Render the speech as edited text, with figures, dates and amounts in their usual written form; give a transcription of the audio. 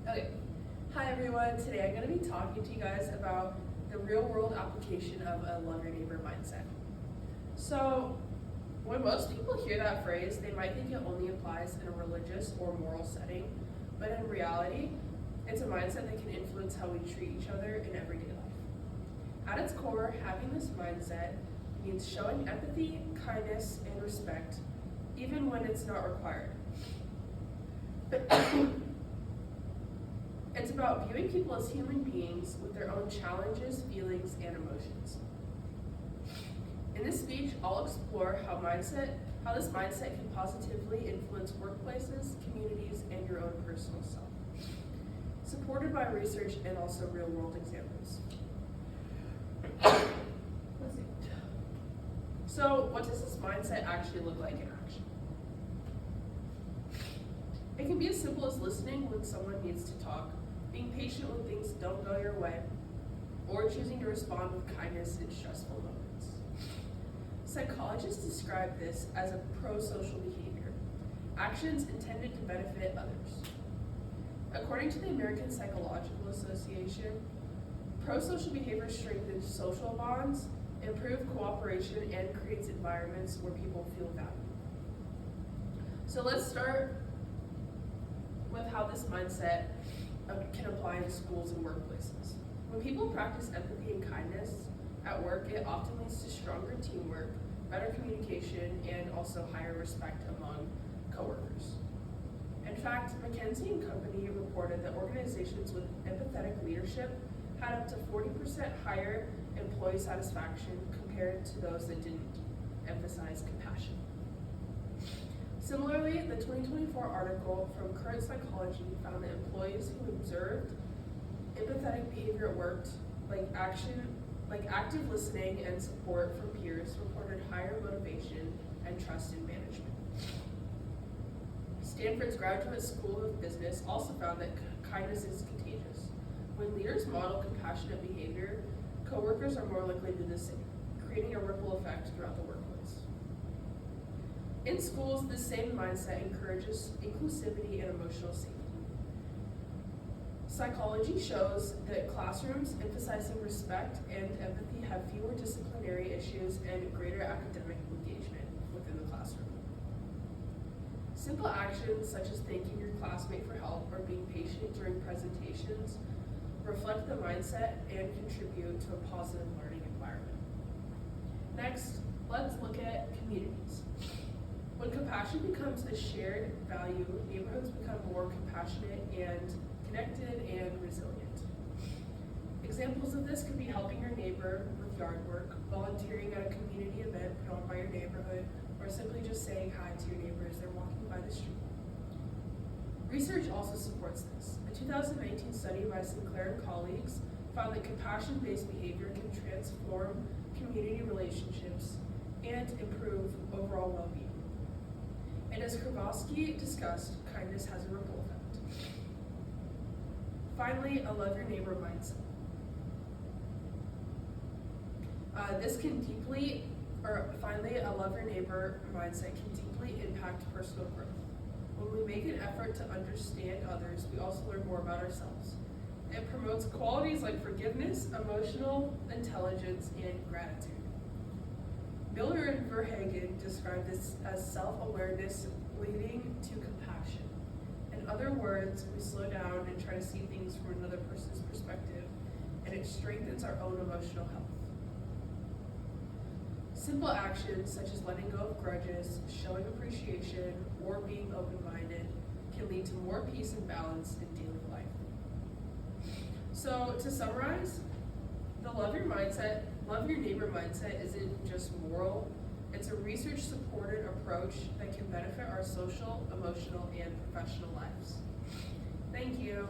Okay. Hi everyone. Today I'm going to be talking to you guys about the real-world application of a love your neighbor mindset. So, when most people hear that phrase, they might think it only applies in a religious or moral setting, but in reality, it's a mindset that can influence how we treat each other in everyday life. At its core, having this mindset means showing empathy, kindness, and respect, even when it's not required. It's about viewing people as human beings with their own challenges, feelings, and emotions. In this speech, I'll explore how this mindset can positively influence workplaces, communities, and your own personal self, supported by research and also real-world examples. So, what does this mindset actually look like in action? It can be as simple as listening when someone needs to talk, being patient when things don't go your way, or choosing to respond with kindness in stressful moments. Psychologists describe this as a pro-social behavior, actions intended to benefit others. According to the American Psychological Association, pro-social behavior strengthens social bonds, improves cooperation, and creates environments where people feel valued. So let's start with how this mindset can apply in schools and workplaces. When people practice empathy and kindness at work, it often leads to stronger teamwork, better communication, and also higher respect among coworkers. In fact, McKinsey & Company reported that organizations with empathetic leadership had up to 40% higher employee satisfaction compared to those that didn't emphasize compassion. Similarly, the 2024 article from Current Psychology found that employees who observed empathetic behavior at work, like active listening and support from peers, reported higher motivation and trust in management. Stanford's Graduate School of Business also found that kindness is contagious. When leaders model compassionate behavior, coworkers are more likely to do the same, creating a ripple effect throughout the workplace. In schools, this same mindset encourages inclusivity and emotional safety. Psychology shows that classrooms emphasizing respect and empathy have fewer disciplinary issues and greater academic engagement within the classroom. Simple actions such as thanking your classmate for help or being patient during presentations reflect the mindset and contribute to a positive learning environment. Next, let's look at communities. When compassion becomes a shared value, neighborhoods become more compassionate and connected and resilient. Examples of this could be helping your neighbor with yard work, volunteering at a community event put on by your neighborhood, or simply just saying hi to your neighbor as they're walking by the street. Research also supports this. A 2019 study by Sinclair and colleagues found that compassion-based behavior can transform community relationships and improve overall well-being. And as Kravosky discussed, kindness has a ripple effect. Finally, a love your neighbor mindset. A love your neighbor mindset can deeply impact personal growth. When we make an effort to understand others, we also learn more about ourselves. It promotes qualities like forgiveness, emotional intelligence, and gratitude. Miller and Verhagen described this as self-awareness leading to compassion. In other words, we slow down and try to see things from another person's perspective, and it strengthens our own emotional health. Simple actions such as letting go of grudges, showing appreciation, or being open-minded can lead to more peace and balance in daily life. So to summarize, the love your neighbor mindset isn't just moral, it's a research-supported approach that can benefit our social, emotional, and professional lives. Thank you.